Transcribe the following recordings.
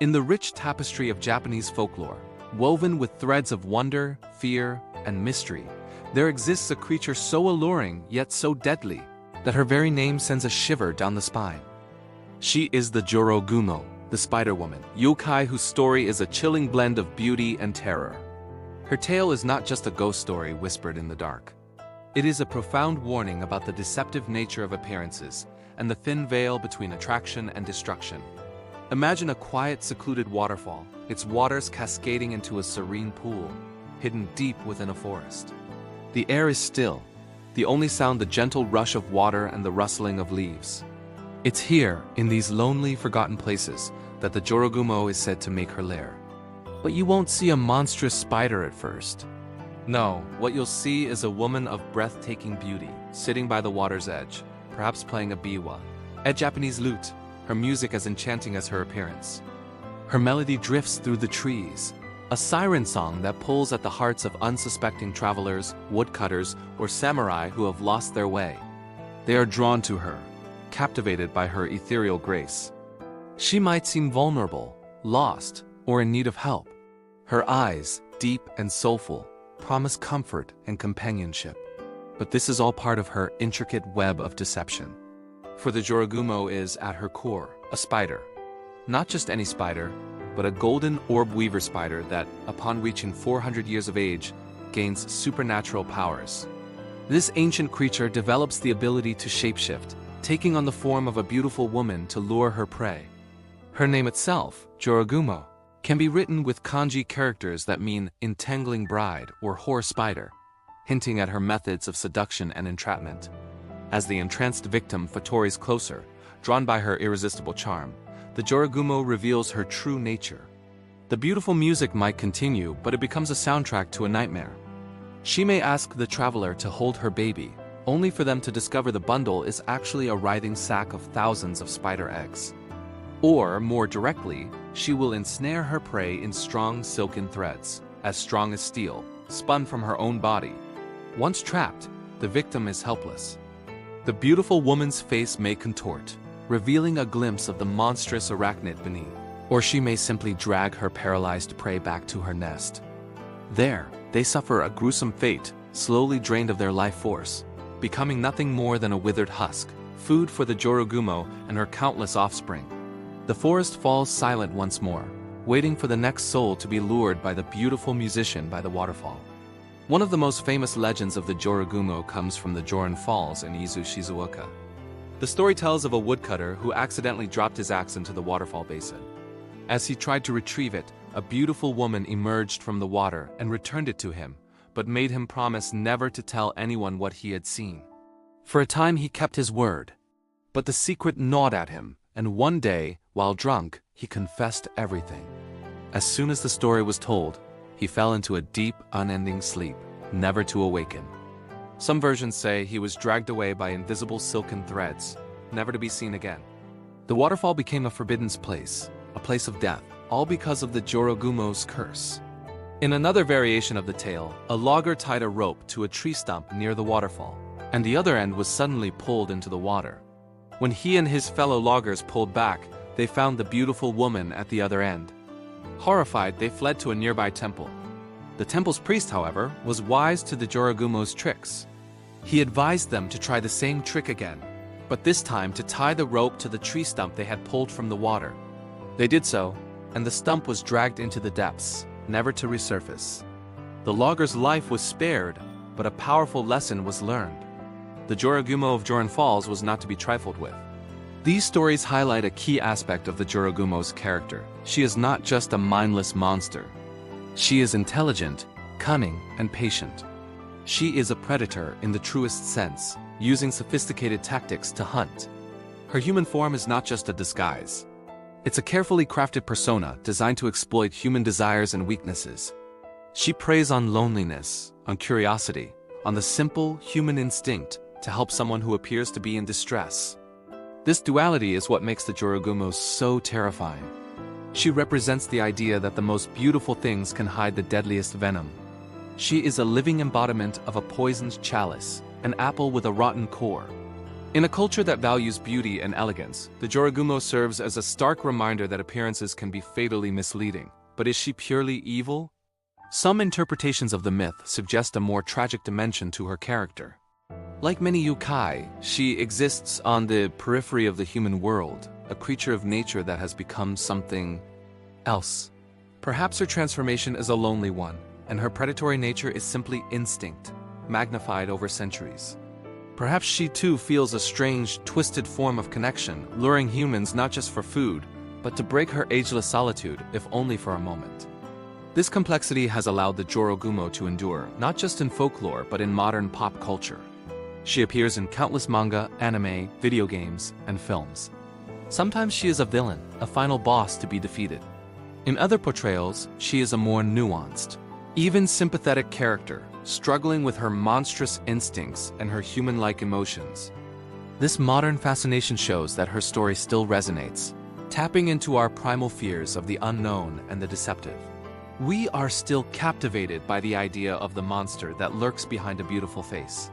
In the rich tapestry of Japanese folklore, woven with threads of wonder, fear, and mystery, there exists a creature so alluring yet so deadly that her very name sends a shiver down the spine. She is the Jorogumo, the Spider Woman, yokai whose story is a chilling blend of beauty and terror. Her tale is not just a ghost story whispered in the dark. It is a profound warning about the deceptive nature of appearances and the thin veil between attraction and destruction. Imagine a quiet, secluded waterfall, its waters cascading into a serene pool, hidden deep within a forest. The air is still, the only sound the gentle rush of water and the rustling of leaves. It's here, in these lonely, forgotten places, that the Jorogumo is said to make her lair. But you won't see a monstrous spider at first. No, what you'll see is a woman of breathtaking beauty, sitting by the water's edge, perhaps playing a biwa, a Japanese lute, her music as enchanting as her appearance. Her melody drifts through the trees, a siren song that pulls at the hearts of unsuspecting travelers, woodcutters, or samurai who have lost their way. They are drawn to her, captivated by her ethereal grace. She might seem vulnerable, lost, or in need of help. Her eyes, deep and soulful, promise comfort and companionship. But this is all part of her intricate web of deception. For the Jorogumo is, at her core, a spider. Not just any spider, but a golden orb weaver spider that, upon reaching 400 years of age, gains supernatural powers. This ancient creature develops the ability to shapeshift, taking on the form of a beautiful woman to lure her prey. Her name itself, Jorogumo, can be written with kanji characters that mean entangling bride or whore spider, hinting at her methods of seduction and entrapment. As the entranced victim fattories closer, drawn by her irresistible charm, the Jorogumo reveals her true nature. The beautiful music might continue, but it becomes a soundtrack to a nightmare. She may ask the traveler to hold her baby, only for them to discover the bundle is actually a writhing sack of thousands of spider eggs. Or, more directly, she will ensnare her prey in strong silken threads, as strong as steel, spun from her own body. Once trapped, the victim is helpless. The beautiful woman's face may contort, revealing a glimpse of the monstrous arachnid beneath. Or she may simply drag her paralyzed prey back to her nest. There, they suffer a gruesome fate, slowly drained of their life force, becoming nothing more than a withered husk, food for the Jorogumo and her countless offspring. The forest falls silent once more, waiting for the next soul to be lured by the beautiful musician by the waterfall. One of the most famous legends of the Jorogumo comes from the Jōren Falls in Izu Shizuoka. The story tells of a woodcutter who accidentally dropped his axe into the waterfall basin. As he tried to retrieve it, a beautiful woman emerged from the water and returned it to him, but made him promise never to tell anyone what he had seen. For a time he kept his word, but the secret gnawed at him, and one day, while drunk, he confessed everything. As soon as the story was told, he fell into a deep, unending sleep, never to awaken. Some versions say he was dragged away by invisible silken threads, never to be seen again. The waterfall became a forbidden place, a place of death, all because of the Jorogumo's curse. In another variation of the tale, a logger tied a rope to a tree stump near the waterfall, and the other end was suddenly pulled into the water. When he and his fellow loggers pulled back, they found the beautiful woman at the other end. Horrified, they fled to a nearby temple. The temple's priest, however, was wise to the Jorogumo's tricks. He advised them to try the same trick again, but this time to tie the rope to the tree stump they had pulled from the water. They did so, and the stump was dragged into the depths, never to resurface. The logger's life was spared, but a powerful lesson was learned. The Jorogumo of Jōren Falls was not to be trifled with. These stories highlight a key aspect of the Jorogumo's character. She is not just a mindless monster. She is intelligent, cunning, and patient. She is a predator in the truest sense, using sophisticated tactics to hunt. Her human form is not just a disguise. It's a carefully crafted persona designed to exploit human desires and weaknesses. She preys on loneliness, on curiosity, on the simple human instinct to help someone who appears to be in distress. This duality is what makes the Jorogumo so terrifying. She represents the idea that the most beautiful things can hide the deadliest venom. She is a living embodiment of a poisoned chalice, an apple with a rotten core. In a culture that values beauty and elegance, the Jorogumo serves as a stark reminder that appearances can be fatally misleading. But is she purely evil? Some interpretations of the myth suggest a more tragic dimension to her character. Like many yokai, she exists on the periphery of the human world, a creature of nature that has become something else. Perhaps her transformation is a lonely one, and her predatory nature is simply instinct, magnified over centuries. Perhaps she too feels a strange, twisted form of connection, luring humans not just for food, but to break her ageless solitude, if only for a moment. This complexity has allowed the Jorogumo to endure, not just in folklore, but in modern pop culture. She appears in countless manga, anime, video games, and films. Sometimes she is a villain, a final boss to be defeated. In other portrayals, she is a more nuanced, even sympathetic character, struggling with her monstrous instincts and her human-like emotions. This modern fascination shows that her story still resonates, tapping into our primal fears of the unknown and the deceptive. We are still captivated by the idea of the monster that lurks behind a beautiful face.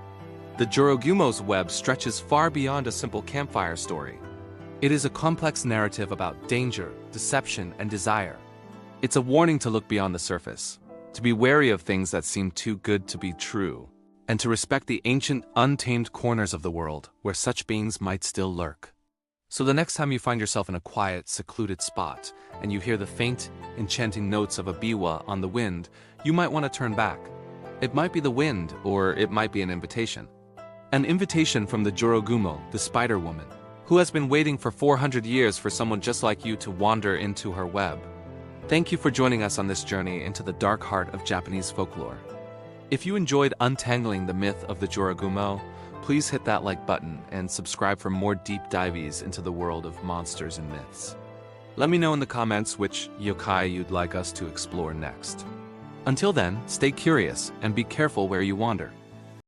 The Jorogumo's web stretches far beyond a simple campfire story. It is a complex narrative about danger, deception, and desire. It's a warning to look beyond the surface, to be wary of things that seem too good to be true, and to respect the ancient, untamed corners of the world where such beings might still lurk. So the next time you find yourself in a quiet, secluded spot, and you hear the faint, enchanting notes of a biwa on the wind, you might want to turn back. It might be the wind, or it might be an invitation. An invitation from the Jorogumo, the spider woman, who has been waiting for 400 years for someone just like you to wander into her web. Thank you for joining us on this journey into the dark heart of Japanese folklore. If you enjoyed untangling the myth of the Jorogumo, please hit that like button and subscribe for more deep dives into the world of monsters and myths. Let me know in the comments which yokai you'd like us to explore next. Until then, stay curious and be careful where you wander.